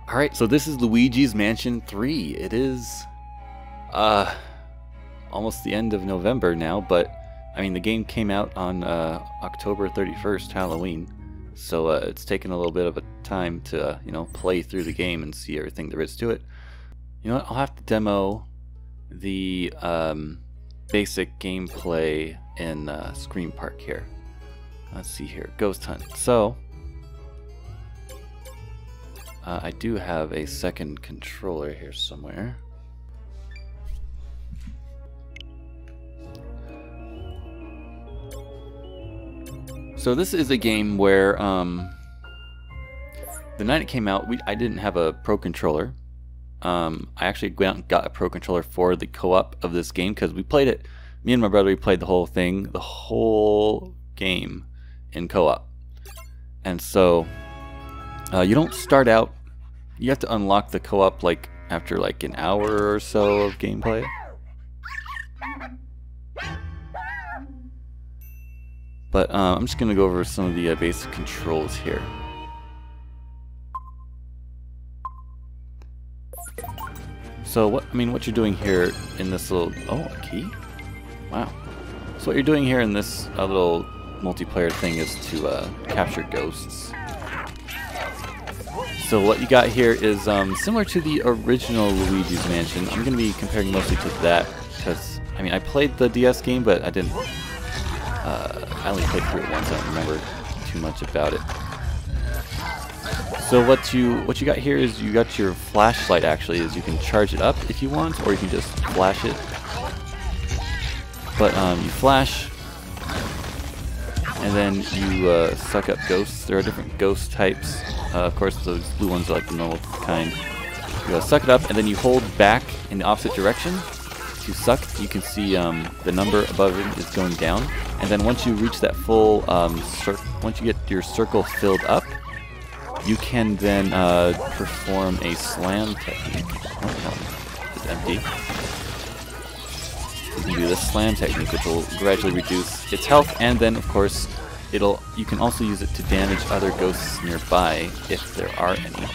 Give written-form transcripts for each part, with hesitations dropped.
Alright, so this is Luigi's Mansion 3. It is almost the end of November now, but I mean the game came out on October 31st, Halloween. So it's taken a little bit of a time to, play through the game and see everything there is to it. You know what, I'll have to demo the basic gameplay in Scream Park here. Let's see here, Ghost Hunt. So I do have a second controller here somewhere. So this is a game where the night it came out, I didn't have a Pro Controller. I actually went out and got a Pro Controller for the co-op of this game because we played it. Me and my brother, we played the whole thing, the whole game in co-op. And so you don't start out, you have to unlock the co-op like after like an hour or so of gameplay. But I'm just gonna go over some of the basic controls here. So what you're doing here in this little, a key? Wow. So what you're doing here in this little multiplayer thing is to capture ghosts. So what you got here is similar to the original Luigi's Mansion. I'm going to be comparing mostly to that because, I played the DS game, but I didn't, I only played through it once. I don't remember too much about it. So what you got here is you got your flashlight. Actually, is you can charge it up if you want, or you can just flash it. But you flash, and then you suck up ghosts. There are different ghost types. Of course, those blue ones are like the normal kind. You suck it up, and then you hold back in the opposite direction to suck. You can see the number above it is going down, and then once you reach that full once you get your circle filled up, you can then perform a slam technique. Oh no, it's empty. You can do this slam technique, which will gradually reduce its health, and then of course you can also use it to damage other ghosts nearby if there are any.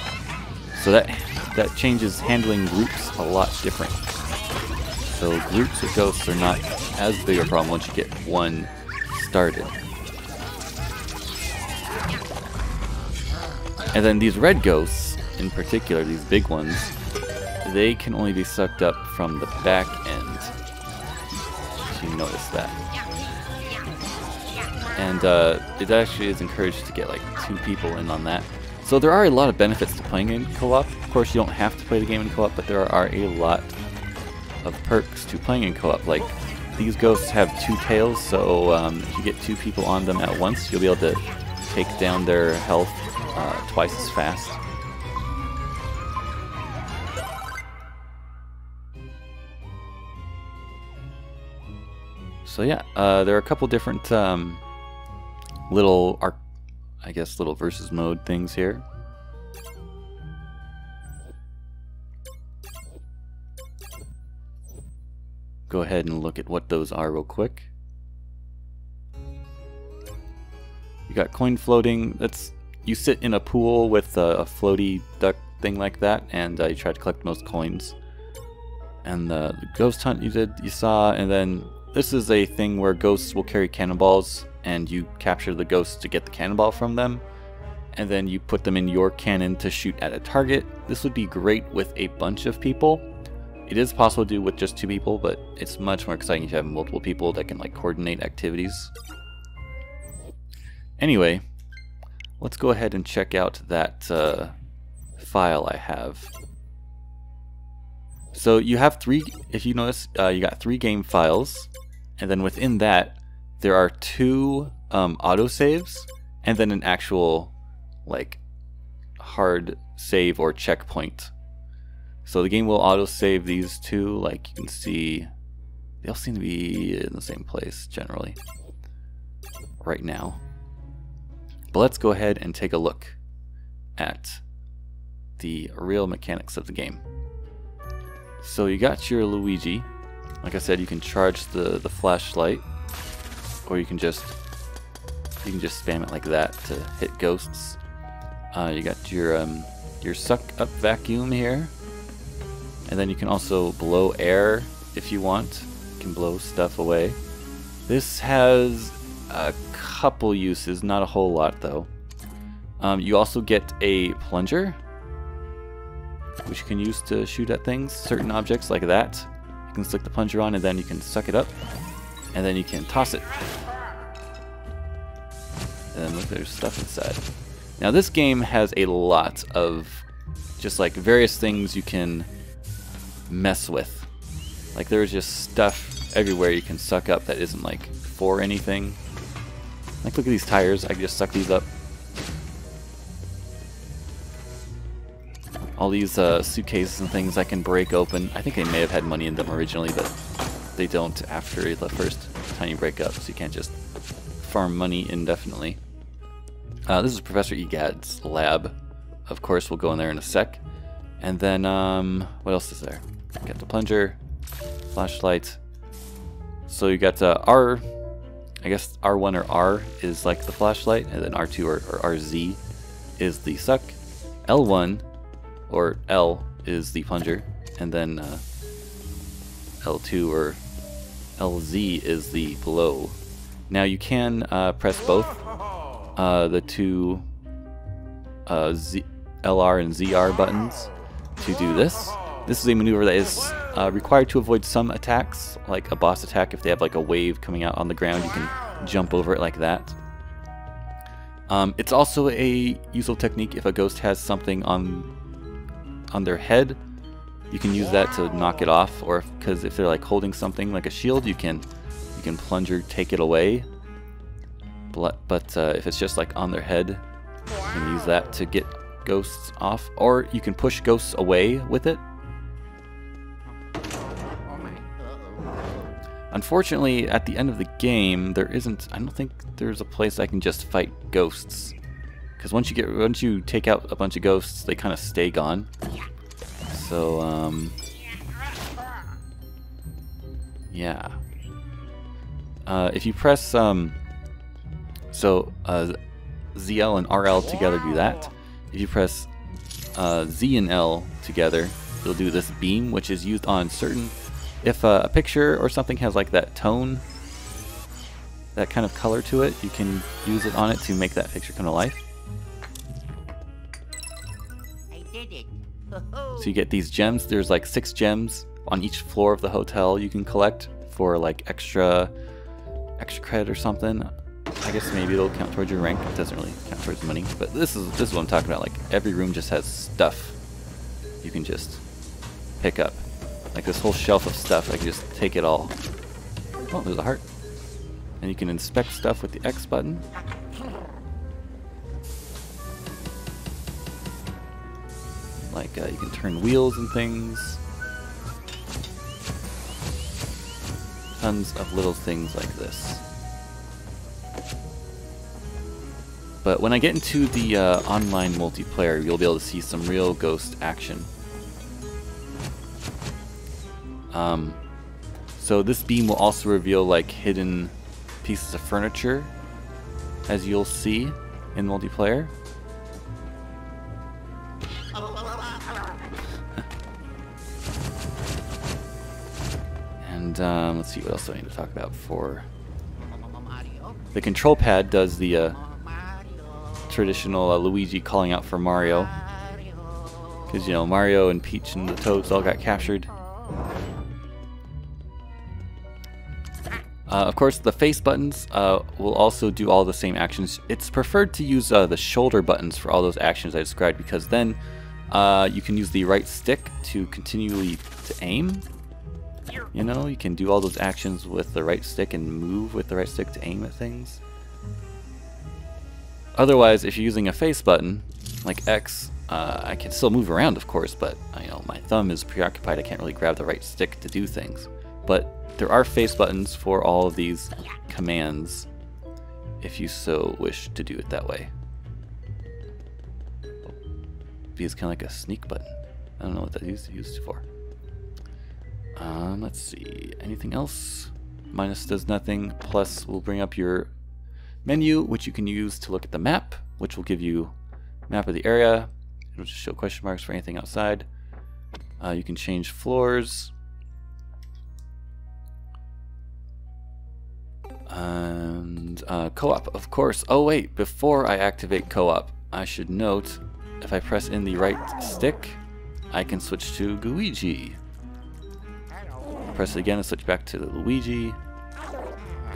So that changes handling groups a lot different. So groups of ghosts are not as big a problem once you get one started. And then these red ghosts, in particular, these big ones, they can only be sucked up from the back end. If you notice that. And it actually is encouraged to get like 2 people in on that. So there are a lot of benefits to playing in co-op. Of course, you don't have to play the game in co-op, but there are a lot of perks to playing in co-op. Like, these ghosts have 2 tails, so if you get 2 people on them at once, you'll be able to take down their health twice as fast. So yeah, there are a couple different little versus mode things here. Go ahead and look at what those are real quick. You got coin floating. You sit in a pool with a floaty duck thing like that, and you try to collect the most coins. And the ghost hunt you saw, and then this is a thing where ghosts will carry cannonballs, and you capture the ghosts to get the cannonball from them, and then you put them in your cannon to shoot at a target. This would be great with a bunch of people. It is possible to do with just 2 people, but it's much more exciting if you have multiple people that can like coordinate activities. Anyway, let's go ahead and check out that file I have. So you have 3, if you notice, you got 3 game files, and then within that there are 2 autosaves, and then an actual like hard save or checkpoint. So the game will autosave these 2, like you can see, they all seem to be in the same place generally right now. But let's go ahead and take a look at the real mechanics of the game. So you got your Luigi. Like I said, you can charge the flashlight, or you can just spam it like that to hit ghosts. You got your your suck up vacuum here. And then you can also blow air if you want. You can blow stuff away. This has a couple uses, not a whole lot though. You also get a plunger, which you can use to shoot at things, certain objects like that. You can stick the plunger on and then you can suck it up, and then you can toss it. And then look, there's stuff inside. Now this game has a lot of just like various things you can mess with. Like there's just stuff everywhere you can suck up that isn't like for anything. Like look at these tires, I can just suck these up. All these suitcases and things I can break open. I think they may have had money in them originally, but they don't after the first time you break up, so you can't just farm money indefinitely. This is Professor Egad's lab. Of course, we'll go in there in a sec. And then, what else is there? Got the plunger, flashlight. So you got R, I guess R1 or R is like the flashlight, and then R2 or RZ is the suck. L1 or L is the plunger, and then L2 or LZ is the blow. Now you can press both the two LR and ZR buttons to do this. This is a maneuver that is required to avoid some attacks, like a boss attack. If they have like a wave coming out on the ground, you can jump over it like that. It's also a useful technique if a ghost has something on their head. You can use that to knock it off, or because if they're like holding something like a shield, you can plunger take it away. But if it's just like on their head, you can use that to get ghosts off, or you can push ghosts away with it. Unfortunately, at the end of the game, I don't think there's a place I can just fight ghosts. Because once you take out a bunch of ghosts, they kind of stay gone. So, yeah. If you press, ZL and RL together do that. If you press Z and L together, you'll do this beam, which is used on certain... If a picture or something has like that tone, that kind of color to it, you can use it on it to make that picture come to life. I did it. So you get these gems. There's like 6 gems on each floor of the hotel you can collect for like extra credit or something. I guess maybe it'll count towards your rank. It doesn't really count towards money, but this is what I'm talking about. Like every room just has stuff you can just pick up. Like this whole shelf of stuff, I can just take it all. Oh, there's a heart. And you can inspect stuff with the X button. Like you can turn wheels and things. Tons of little things like this. But when I get into the online multiplayer, you'll be able to see some real ghost action. So this beam will also reveal like hidden pieces of furniture, as you'll see in multiplayer. And let's see what else I need to talk about before. The control pad does the traditional Luigi calling out for Mario, because you know Mario and Peach and the Toads all got captured. Of course, the face buttons will also do all the same actions. It's preferred to use the shoulder buttons for all those actions I described, because then you can use the right stick to continually aim. You know, you can do all those actions with the right stick and move with the right stick to aim at things. Otherwise, if you're using a face button, like X, I can still move around, of course, but you know, my thumb is preoccupied. I can't really grab the right stick to do things. But there are face buttons for all of these commands, if you so wish to do it that way. B is kind of like a sneak button. I don't know what that is used for. Let's see. Anything else? Minus does nothing. Plus will bring up your menu, which you can use to look at the map, which will give you a map of the area. It'll just show question marks for anything outside. You can change floors. And co-op, of course. Oh wait, before I activate co-op, I should note if I press in the right stick, I can switch to Luigi. Press it again and switch back to the Luigi.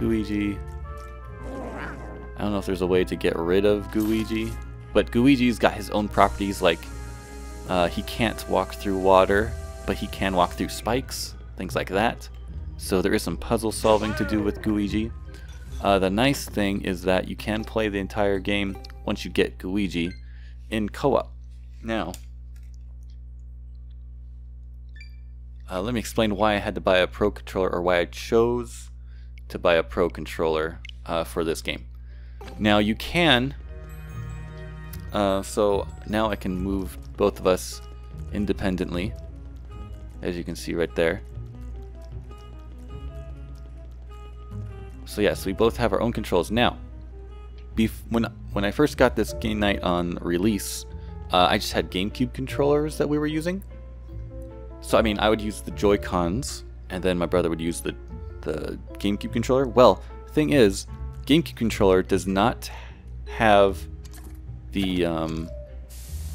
Luigi. I don't know if there's a way to get rid of Luigi, but Luigi's got his own properties, like he can't walk through water, but he can walk through spikes, things like that. So there is some puzzle solving to do with Luigi. The nice thing is that you can play the entire game once you get Luigi in co-op. Now, let me explain why I had to buy a Pro controller, or why I chose to buy a Pro controller for this game. Now you can, so now I can move both of us independently, as you can see right there. So yes, we both have our own controls. Now, when I first got this game night on release, I just had GameCube controllers that we were using. So I mean, I would use the Joy-Cons, and then my brother would use the GameCube controller. Well, the thing is, GameCube controller does not have the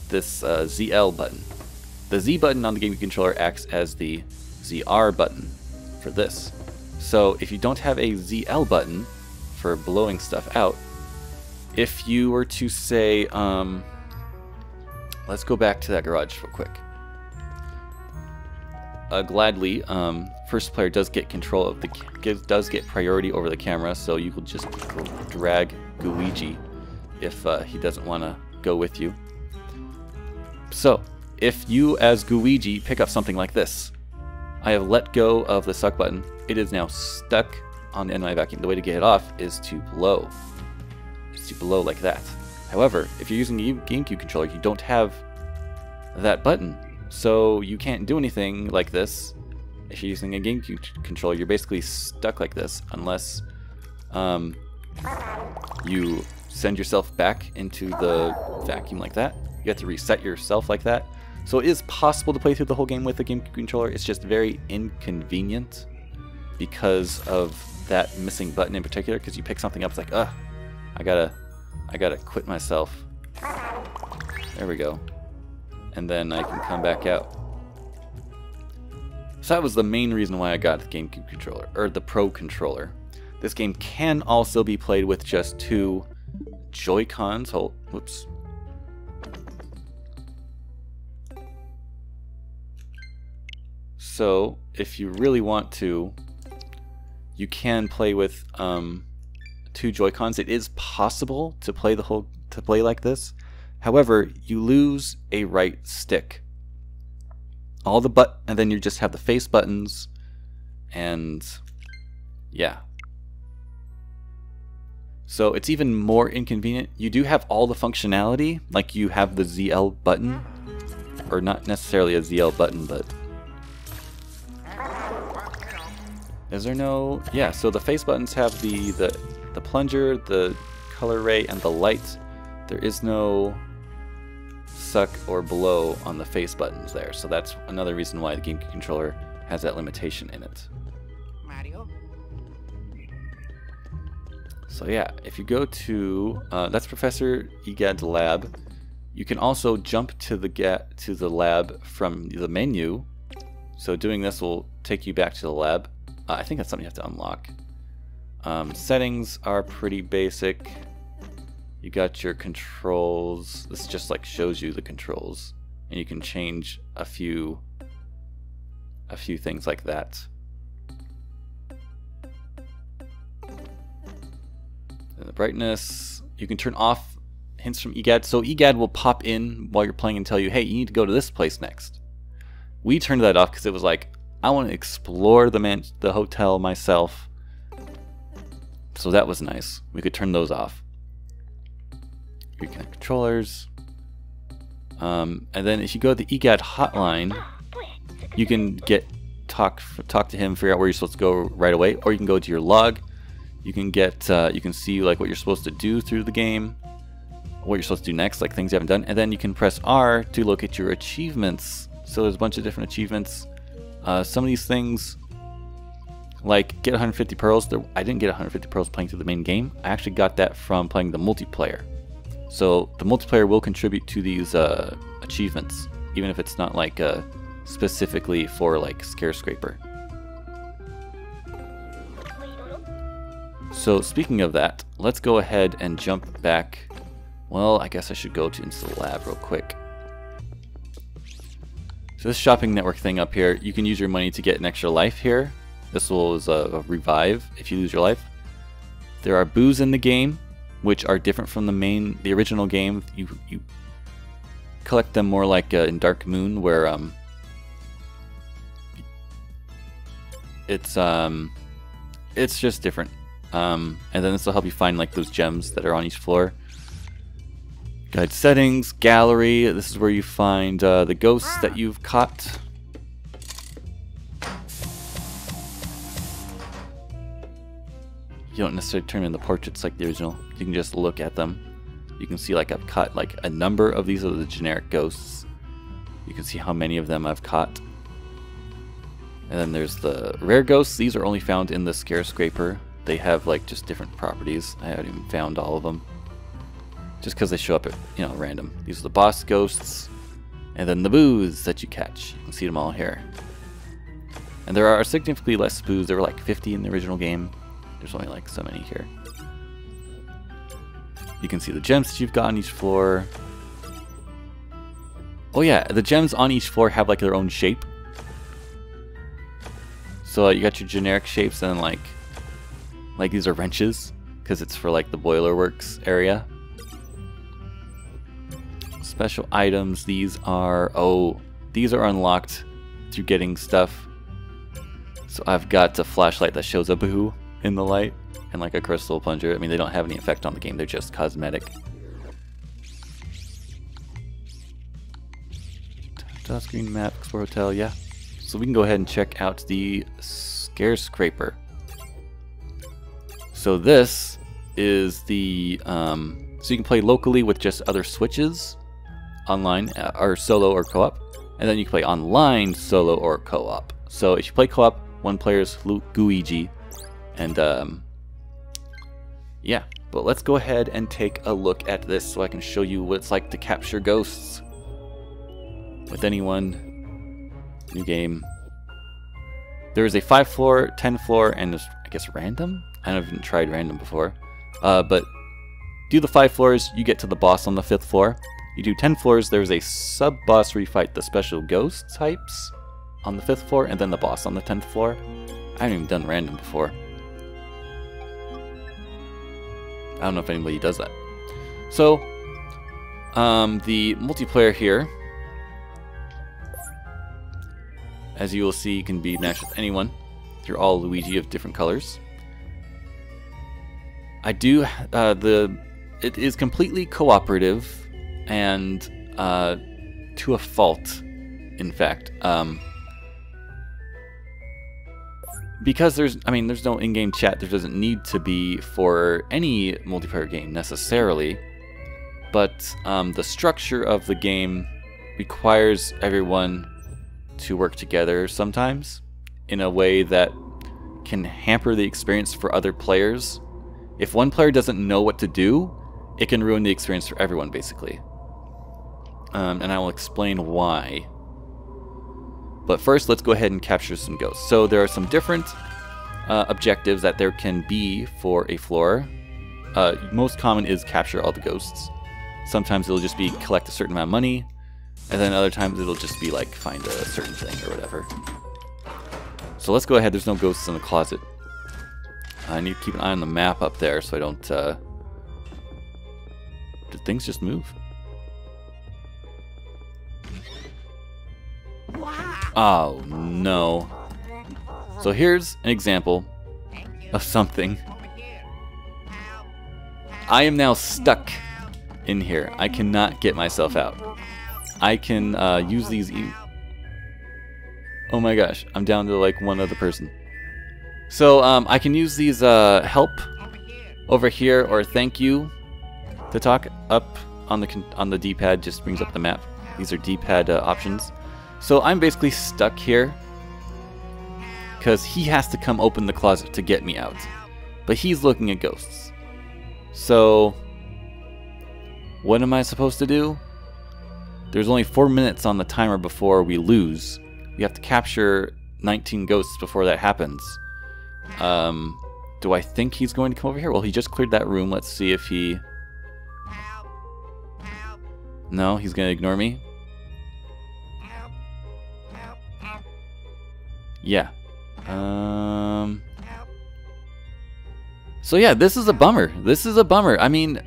this ZL button. The Z button on the GameCube controller acts as the ZR button for this. So if you don't have a ZL button for blowing stuff out, if you were to say, let's go back to that garage real quick. Gladly, first player does get control of the, does get priority over the camera, so you will just drag Luigi if he doesn't want to go with you. So, if you as Luigi pick up something like this, I have let go of the suck button. It is now stuck on the end of my vacuum. The way to get it off is to blow. It's to blow like that. However, if you're using a GameCube controller, you don't have that button. So you can't do anything like this. If you're using a GameCube controller, you're basically stuck like this unless you send yourself back into the vacuum like that. You have to reset yourself like that. So it is possible to play through the whole game with a GameCube controller. It's just very inconvenient because of that missing button in particular. Because you pick something up, it's like, ugh, I gotta quit myself. There we go. And then I can come back out. So that was the main reason why I got the GameCube controller, or the Pro controller. This game can also be played with just 2 Joy-Cons. Hold, whoops. So if you really want to, you can play with 2 Joy-Cons. It is possible to play like this. However, you lose a right stick. And then you just have the face buttons, and yeah. So it's even more inconvenient. You do have all the functionality, like you have the ZL button, or not necessarily a ZL button, but is there no? Yeah. So the face buttons have the plunger, the color ray, and the light. There is no suck or blow on the face buttons there, so that's another reason why the GameCube controller has that limitation in it. Mario? So yeah, if you go to that's Professor Egad's lab. You can also jump to the lab from the menu. So doing this will take you back to the lab. I think that's something you have to unlock. Settings are pretty basic. You got your controls. This just like shows you the controls, and you can change a few things like that. And the brightness, you can turn off hints from Egad. So Egad will pop in while you're playing and tell you, hey, you need to go to this place next. We turned that off because it was like, I want to explore the hotel myself. So that was nice. We could turn those off. Reconnect controllers. And then if you go to the EGAD hotline, you can talk to him, figure out where you're supposed to go right away, or you can go to your log. You can you can see like what you're supposed to do through the game, what you're supposed to do next, like things you haven't done, and then you can press R to look at your achievements. So there's a bunch of different achievements. Some of these things, like get 150 pearls. I didn't get 150 pearls playing through the main game. I actually got that from playing the multiplayer. So the multiplayer will contribute to these achievements, even if it's not like specifically for like Scarescraper. So speaking of that, let's go ahead and jump back. Well, I guess I should go into the lab real quick. So this shopping network thing up here, you can use your money to get an extra life here. This will is a revive if you lose your life. There are boos in the game, which are different from the original game. You collect them more like in Dark Moon, where it's just different. And then this will help you find like those gems that are on each floor. Guide settings, gallery. This is where you find the ghosts that you've caught. You don't necessarily turn in the portraits like the original. You can just look at them. You can see like I've caught like a number of these are the generic ghosts. You can see how many of them I've caught. And then there's the rare ghosts. These are only found in the Scarescraper. They have like just different properties. I haven't even found all of them. Just because they show up at, random. These are the boss ghosts. And then the boos that you catch. You can see them all here. And there are significantly less boos. There were like 50 in the original game. There's only like so many here. You can see the gems that you've got on each floor. Oh yeah, the gems on each floor have like their own shape. So you got your generic shapes and like these are wrenches because it's for like the boiler works area. Special items, these are unlocked through getting stuff. So I've got a flashlight that shows a boo in the light and like a crystal plunger. I mean, they don't have any effect on the game, they're just cosmetic. Screen map, explore hotel, yeah. So we can go ahead and check out the Scarescraper. So this is the so you can play locally with just other switches online, or solo or co-op, and then you can play online solo or co-op. So if you play co-op, one player is Luigi, and yeah. But let's go ahead and take a look at this so I can show you what it's like to capture ghosts with anyone. New game. There is a 5 floor, 10 floor, and I guess random? I haven't tried random before. But do the 5 floors, you get to the boss on the 5th floor. You do 10 floors, there's a sub-boss where you fight the special ghost types on the 5th floor, and then the boss on the 10th floor. I haven't even done random before. I don't know if anybody does that. So, the multiplayer here, as you will see, can be matched with anyone. They're all Luigi of different colors. It is completely cooperative, and to a fault, in fact. Because there's no in-game chat. There doesn't need to be for any multiplayer game necessarily, but the structure of the game requires everyone to work together sometimes in a way that can hamper the experience for other players. If one player doesn't know what to do, it can ruin the experience for everyone, basically. And I will explain why. But first, let's go ahead and capture some ghosts. So there are some different objectives that there can be for a floor. Most common is capture all the ghosts. Sometimes it'll just be collect a certain amount of money, and then other times it'll just be like find a certain thing or whatever. So let's go ahead. There's no ghosts in the closet. I need to keep an eye on the map up there so I don't... Did things just move? Oh no. So here's an example of something. I am now stuck in here. I cannot get myself out. I can use these... Oh my gosh, I'm down to like one other person. So I can use these help over here or thank you to talk up on the D-pad just brings up the map. These are D-pad options. So I'm basically stuck here because he has to come open the closet to get me out. But he's looking at ghosts. So what am I supposed to do? There's only 4 minutes on the timer before we lose. We have to capture 19 ghosts before that happens. Do I think he's going to come over here? Well, he just cleared that room. Let's see if he... No, he's going to ignore me. Yeah. So yeah, this is a bummer. This is a bummer. I mean,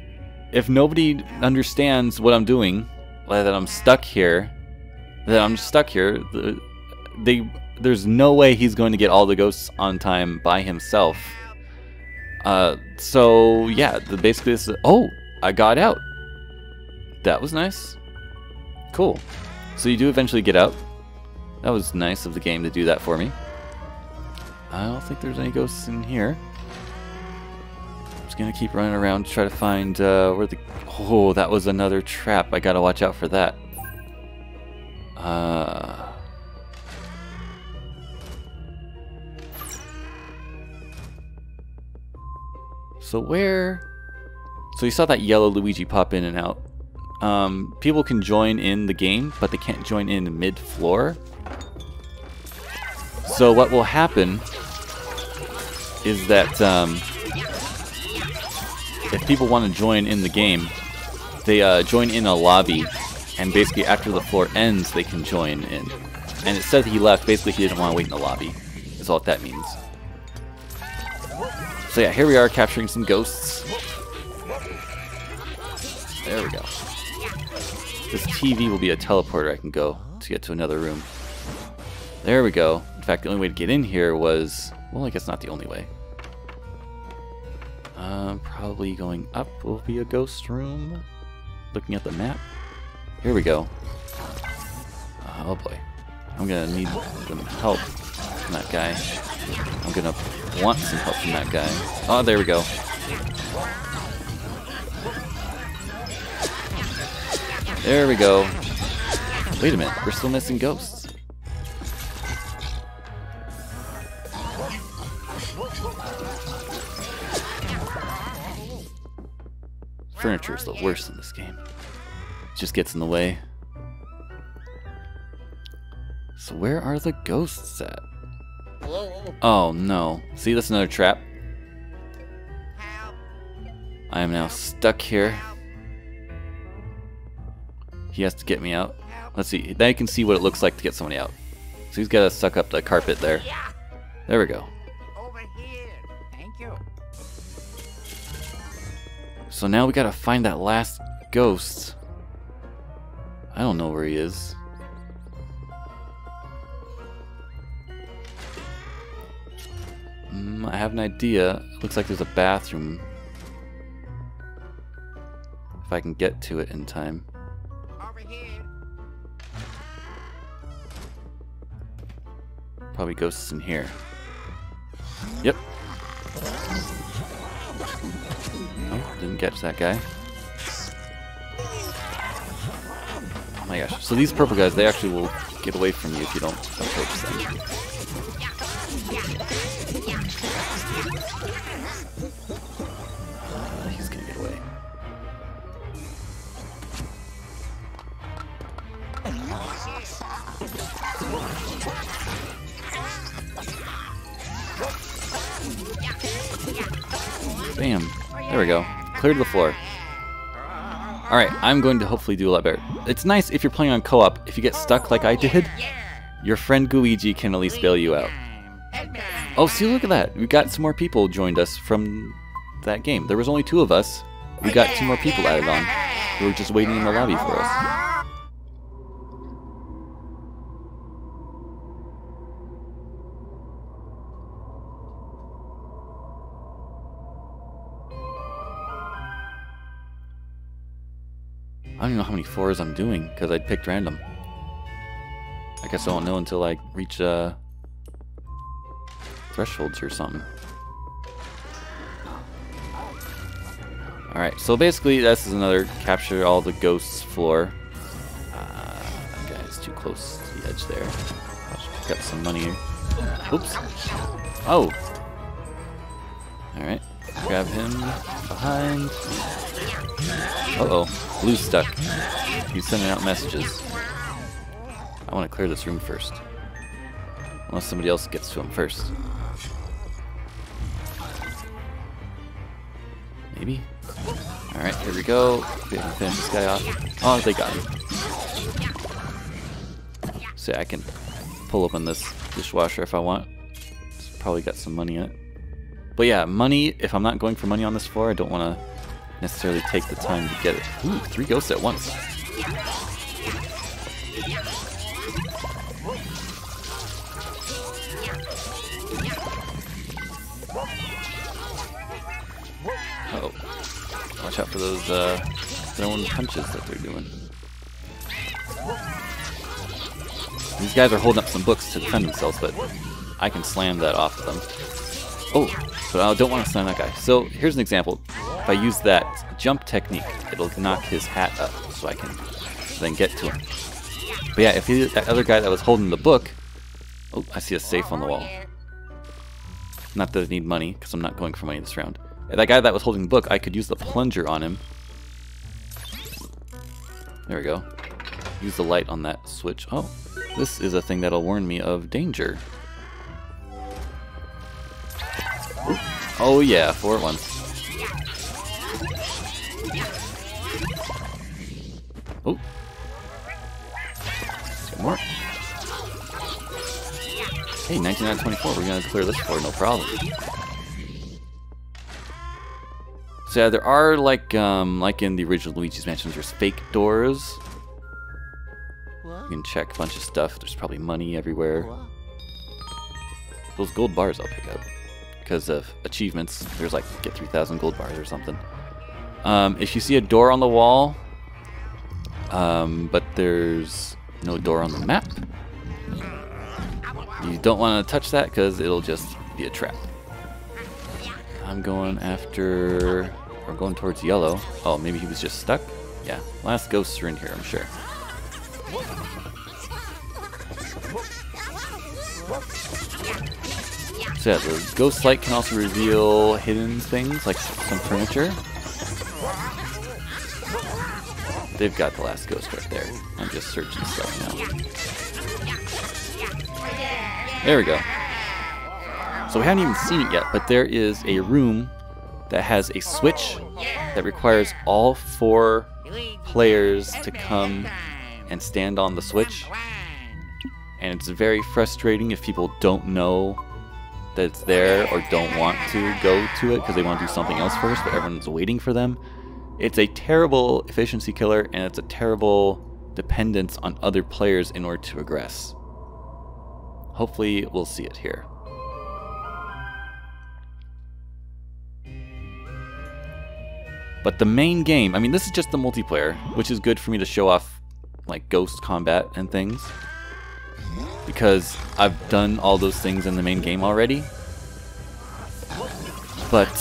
if nobody understands what I'm doing, that I'm stuck here, there's no way he's going to get all the ghosts on time by himself. So yeah, basically this is, oh, I got out. That was nice. Cool. So you do eventually get out. That was nice of the game to do that for me. I don't think there's any ghosts in here. I'm just gonna keep running around to try to find where the... Oh, that was another trap. I gotta watch out for that. So where... So you saw that yellow Luigi pop in and out. People can join in the game, but they can't join in mid-floor. So what will happen is that if people want to join in the game, they join in a lobby, and basically after the floor ends, they can join in. And it said he left. Basically, he didn't want to wait in the lobby. Is all that means. So yeah, here we are capturing some ghosts. There we go. This TV will be a teleporter I can go to get to another room. There we go. In fact, the only way to get in here was... Well, I guess not the only way. Probably going up will be a ghost room. Looking at the map. Here we go. Oh boy. I'm gonna need some help from that guy. I'm gonna want some help from that guy. Oh, there we go. There we go. Wait a minute, we're still missing ghosts. Furniture is the worst in this game. It just gets in the way. So where are the ghosts at? Oh no. See, that's another trap. I am now stuck here. He has to get me out. Let's see. Now you can see what it looks like to get somebody out. So he's got to suck up the carpet there. There we go. Over here. Thank you. So now we got to find that last ghost. I don't know where he is. I have an idea. Looks like there's a bathroom. If I can get to it in time. Over here. Probably ghosts in here. Yep. Oh, didn't catch that guy. Oh my gosh. So these purple guys, they actually will get away from you if you don't approach them. He's gonna get away. Bam. There we go. Cleared the floor. Alright, I'm going to hopefully do a lot better. It's nice if you're playing on co-op. If you get stuck like I did, your friend Luigi can at least bail you out. Oh, see, look at that. We got some more people joined us from that game. There was only 2 of us. We got 2 more people added on. They were just waiting in the lobby for us. I don't even know how many floors I'm doing because I picked random. I guess I won't know until I reach thresholds or something. Alright, so basically this is another capture all the ghosts floor. That guy's too close to the edge there. I'll just pick up some money here. Oops. Oh! Alright, grab him behind. Uh-oh, Blue's stuck. He's sending out messages. I want to clear this room first. Unless somebody else gets to him first. Maybe? Alright, here we go. We can finish this guy off. Oh, they got him. So I can pull open this dishwasher if I want. It's probably got some money in it. But yeah, money, if I'm not going for money on this floor, I don't want to necessarily take the time to get it. Ooh, 3 ghosts at once. Uh-oh. Watch out for those throwing punches that they're doing. These guys are holding up some books to defend themselves, but I can slam that off of them. Oh, but I don't want to slam that guy. So here's an example. If I use that jump technique, it'll knock his hat up so I can then get to him. But yeah, if that other guy that was holding the book... Oh, I see a safe on the wall. Not that I need money, because I'm not going for money this round. That guy that was holding the book, I could use the plunger on him. There we go. Use the light on that switch. Oh, this is a thing that'll warn me of danger. Ooh. Oh yeah, 4 at once. Oh. Let's get more. Hey, 19 out of 24. We're gonna clear this floor, no problem. So yeah, there are like in the original Luigi's Mansion, there's fake doors. You can check a bunch of stuff. There's probably money everywhere. Those gold bars I'll pick up because of achievements. There's like get 3,000 gold bars or something. If you see a door on the wall, but there's no door on the map, you don't want to touch that because it'll just be a trap. I'm going after, or going towards yellow. Oh, maybe he was just stuck? Yeah, last ghosts are in here, I'm sure. So yeah, the ghost light can also reveal hidden things, like some furniture. They've got the last ghost right there. I'm just searching stuff now. There we go. So we haven't even seen it yet, but there is a room that has a switch that requires all 4 players to come and stand on the switch. And it's very frustrating if people don't know that it's there or don't want to go to it because they want to do something else first, but everyone's waiting for them. It's a terrible efficiency killer, and it's a terrible dependence on other players in order to progress. Hopefully we'll see it here. But the main game, I mean, this is just the multiplayer, which is good for me to show off like ghost combat and things, because I've done all those things in the main game already. But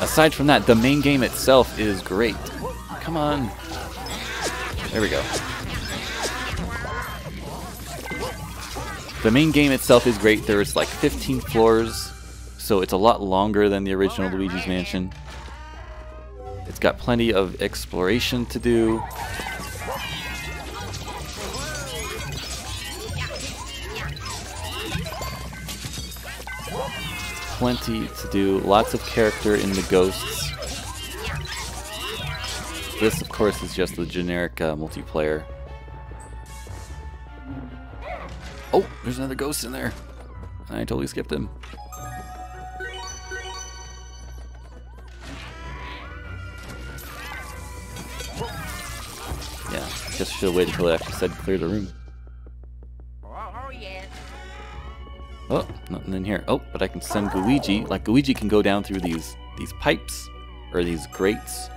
aside from that, the main game itself is great. Come on. There we go. The main game itself is great. There's like 15 floors, so it's a lot longer than the original Luigi's Mansion. It's got plenty of exploration to do. Plenty to do. Lots of character in the ghosts. This, of course, is just the generic multiplayer. Oh, there's another ghost in there. I totally skipped him. Yeah, just should have waited until it actually said clear the room. Oh, yeah. Oh, nothing in here. Oh, but I can send Luigi. Like, Luigi can go down through these pipes, or these grates,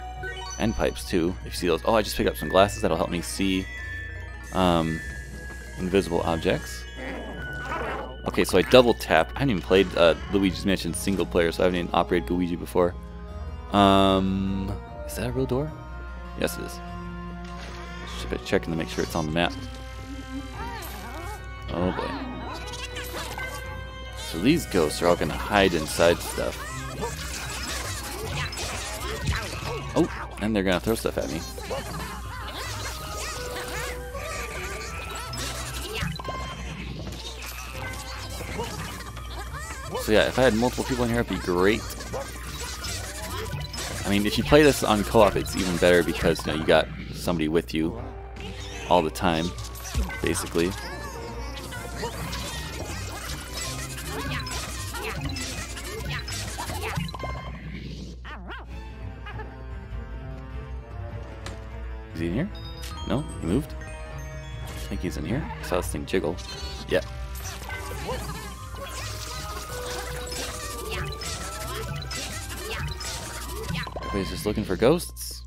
and pipes too. If you see those. Oh, I just picked up some glasses that'll help me see invisible objects. Okay, so I double tap. I haven't even played Luigi's Mansion single player, so I haven't even operated Luigi before. Is that a real door? Yes, it is. Should be checking to make sure it's on the map. Oh boy. So these ghosts are all gonna hide inside stuff. Oh, and they're gonna throw stuff at me. So yeah, if I had multiple people in here, it'd be great. I mean, if you play this on co-op, it's even better because, you know, you got somebody with you all the time, basically. Is he in here? No? He moved? I think he's in here. I saw this thing jiggle. Yeah. Everybody's just looking for ghosts.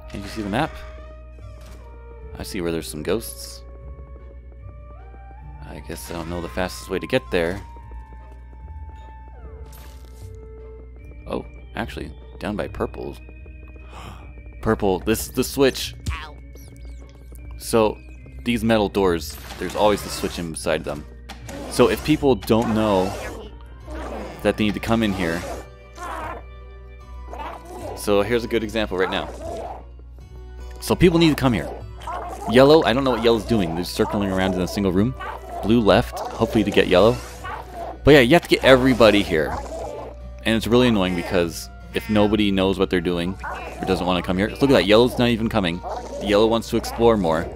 Can't you see the map? I see where there's some ghosts. I guess I don't know the fastest way to get there. Oh, actually, down by purple. Purple, this is the switch. So, these metal doors, there's always the switch inside them. So if people don't know that they need to come in here. So here's a good example right now. So people need to come here. Yellow, I don't know what yellow's doing. They're circling around in a single room. Blue left, hopefully to get yellow. But yeah, you have to get everybody here. And it's really annoying because if nobody knows what they're doing or doesn't want to come here, look at that, yellow's not even coming. The yellow wants to explore more.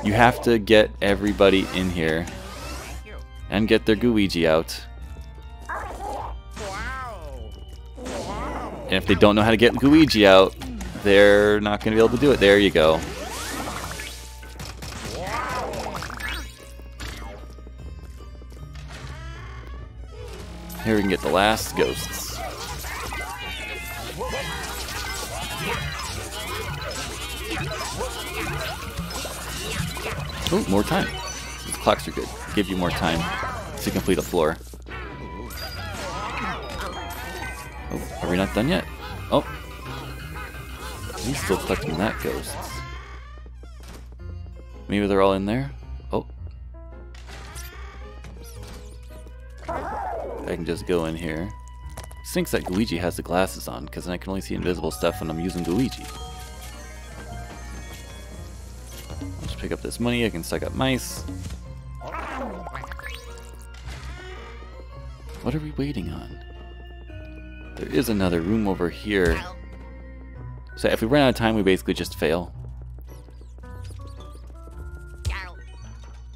You have to get everybody in here and get their Luigi out. And if they don't know how to get Luigi out, they're not going to be able to do it. There you go. Here we can get the last ghosts. Oh, more time. These clocks are good. Give you more time to complete a floor. Oh, are we not done yet? Oh. He's still collecting that ghosts. Maybe they're all in there? Oh. I can just go in here. Stinks that Luigi has the glasses on, because then I can only see invisible stuff when I'm using Luigi. Let's pick up this money, I can suck up mice. What are we waiting on? There is another room over here. So if we run out of time, we basically just fail.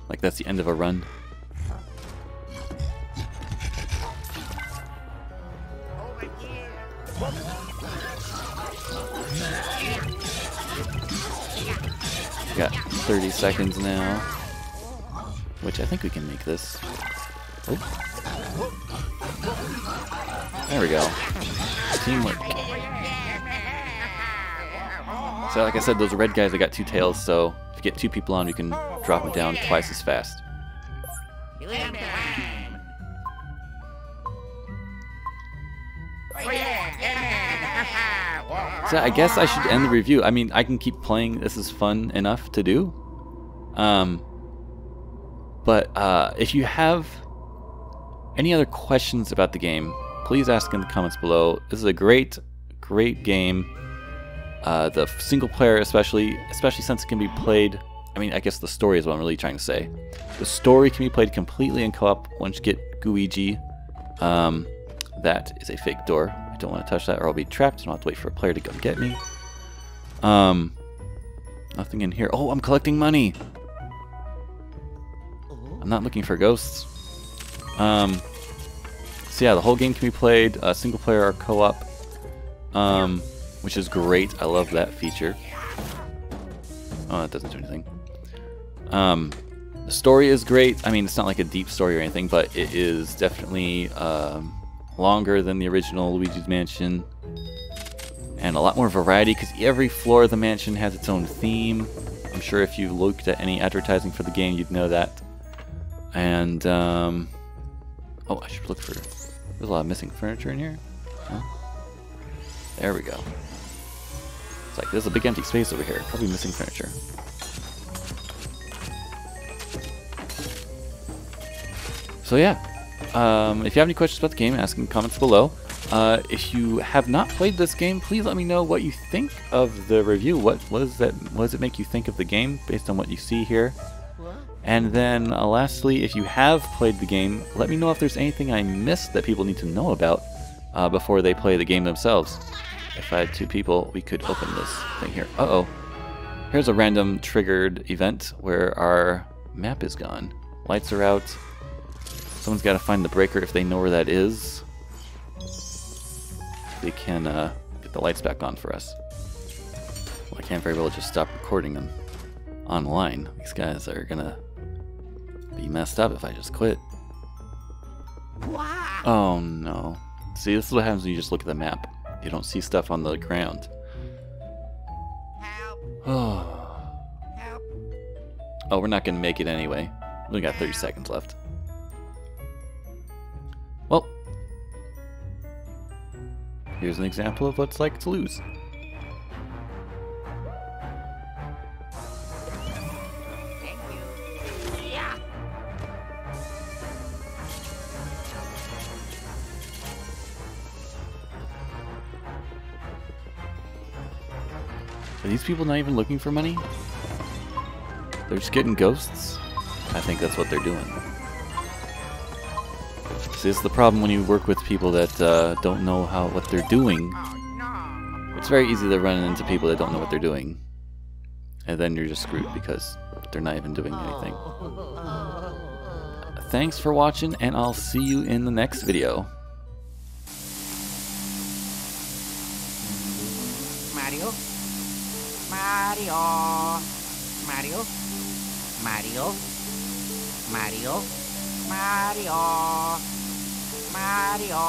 Like that's the end of a run. We got 30 seconds now, which I think we can make this. Oh. There we go. Teamwork. So like I said, those red guys, they got two tails, so if you get two people on, you can drop them down twice as fast. So I guess I should end the review. I mean, I can keep playing. This is fun enough to do. But if you have any other questions about the game, please ask in the comments below. This is a great game. The single player especially since it can be played, I mean, I guess the story is what I'm really trying to say. The story can be played completely in co-op once you get Luigi. That is a fake door. I don't want to touch that or I'll be trapped and I'll have to wait for a player to come get me. Nothing in here. Oh, I'm collecting money! I'm not looking for ghosts. So yeah, the whole game can be played single player or co-op, which is great. I love that feature. Oh, that doesn't do anything. The story is great. I mean, it's not like a deep story or anything, but it is definitely longer than the original Luigi's Mansion, and a lot more variety because every floor of the mansion has its own theme. I'm sure if you looked at any advertising for the game, you'd know that. And oh, I should look for There's a lot of missing furniture in here. Huh? There we go. It's like there's a big empty space over here. Probably missing furniture. So yeah, if you have any questions about the game, ask in the comments below. If you have not played this game, please let me know what you think of the review. What does it make you think of the game based on what you see here? And then lastly, if you have played the game, let me know if there's anything I missed that people need to know about before they play the game themselves. If I had 2 people, we could open this thing here. Uh-oh. Here's a random triggered event where our map is gone. Lights are out. Someone's got to find the breaker if they know where that is. They can get the lights back on for us. Well, I can't very well just stop recording them online. These guys are gonna be messed up if I just quit. Oh no. See, this is what happens when you just look at the map. You don't see stuff on the ground. Help. Oh. Help. Oh, we're not gonna make it anyway. We only got 30 seconds left. Well, here's an example of what it's like to lose. Thank you. Yeah. Are these people not even looking for money? They're just getting ghosts? I think that's what they're doing. See, this is the problem when you work with people that don't know what they're doing. Oh no. It's very easy to run into people that don't know what they're doing. And then you're just screwed because they're not even doing anything. Thanks for watching, and I'll see you in the next video. Mario. Mario. Mario. Mario. Mario. Mario. Mario.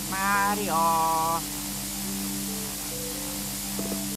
Mario.